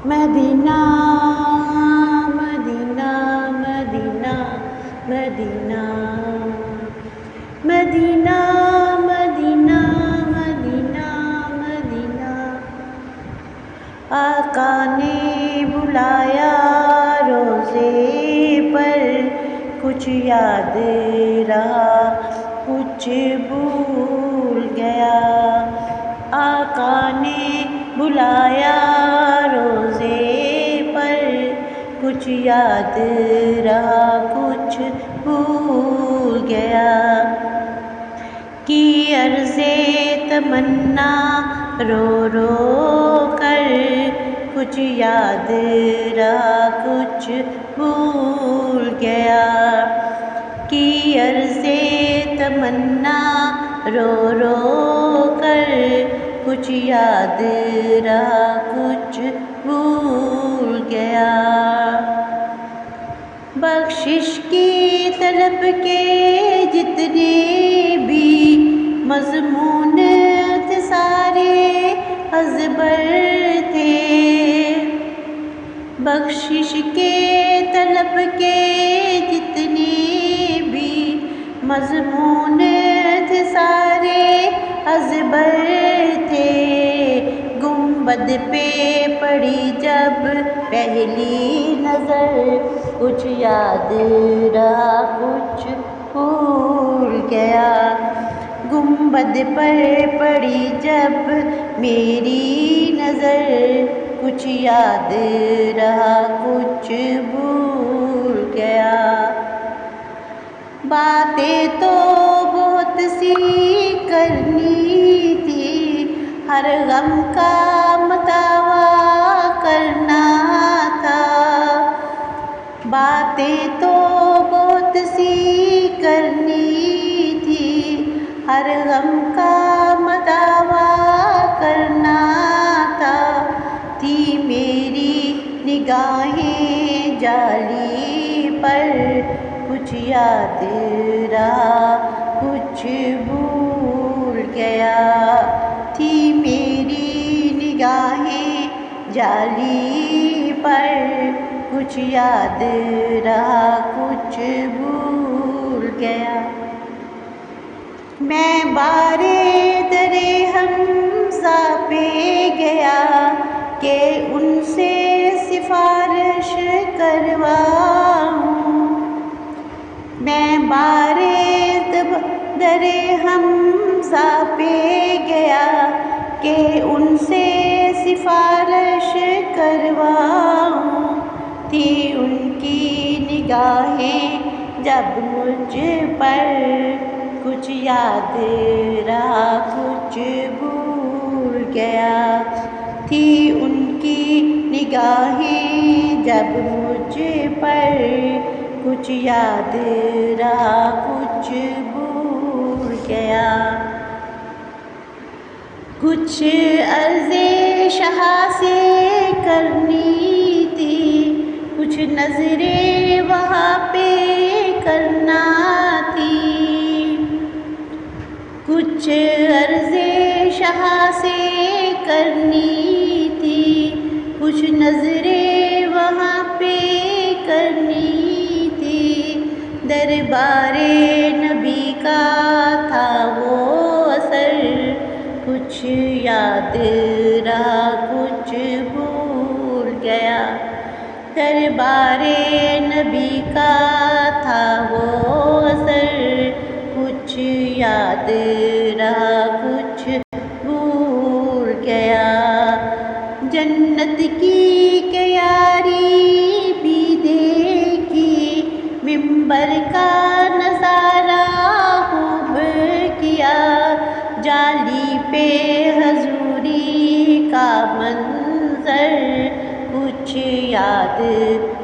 مدینہ مدینہ مدینہ مدینہ مدینہ مدینہ مدینہ مدینہ آقا نے بلایا روزے پر، کچھ یاد رہا کچھ بھول گیا۔ آقا نے بلایا روزے پر، کچھ یاد رہا کچھ بھول گیا۔ کی عرض تمنا رو رو کر، کچھ یاد رہا کچھ بھول گیا۔ کی عرض تمنا رو رو کر، کچھ یاد رہا کچھ بھول گیا۔ بخشش کی طلب کے جتنے بھی مضمون تھے سارے ازبر تھے۔ بخشش کے طلب کے جتنے بھی مضمون تھے سارے ازبر تھے۔ گنبد پہ پڑی جب پہلی نظر، کچھ یاد رہا کچھ بھول گیا۔ گنبد پر پڑی جب میری نظر، کچھ یاد رہا کچھ بھول گیا۔ باتیں تو بہت سی کرنی تھی، ہر غم کا مداوا کرنا تھا۔ باتیں تو بہت سی کرنی تھی، ہر غم کا مداوا کرنا تھا۔ تھی میری نگاہیں جالی پر، کچھ یاد رہا کچھ بھول گیا۔ تھی میری نگاہیں جالی پر، کچھ یاد رہا کچھ بھول گیا۔ میں بارے درِ حمزہ پہ گیا کہ ان سے سفارش کرواؤں۔ میں بارے درِ حمزہ پہ گیا کہ ان سے سفارش کرواؤں۔ تھی ان کی نگاہیں جب مجھ پر، کچھ یاد رہا کچھ بھول گیا۔ تھی ان کی نگاہیں جب مجھ پر، کچھ یاد رہا کچھ بھول گیا۔ کچھ عرض شاہ سے کرنی تھی، کچھ نظریں وہاں پہ کرنا تھی۔ کچھ عرض شاہ سے کرنی تھی، کچھ نظریں وہاں پہ کرنی تھی۔ دربار نبی کا تھا وہ اثر، کچھ یاد رہا کچھ بھول گیا۔ دربار نبی کا تھا وہ اثر، کچھ یاد رہا کچھ بھول گیا۔ جنت کی کیاری بھی دیکھی، ممبر کا نظارہ خوب کیا۔ جالی پہ حضوری کا منظر، کچھ یاد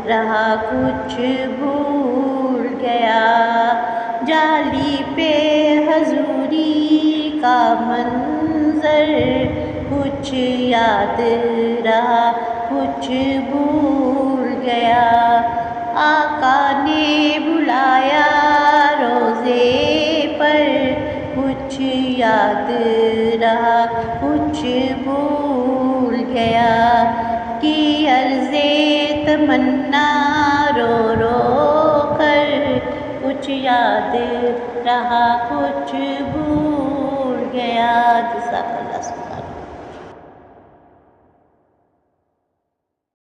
رہا کچھ بھول گیا۔ جالی پہ حضوری کا منظر، کچھ یاد رہا کچھ بھول گیا۔ آقا نے بلایا روزے پر، کچھ یاد رہا کچھ بھول گیا۔ کی تمنا رو رو کر، کچھ یاد رہا کچھ بھول گیا. جزاک اللہ.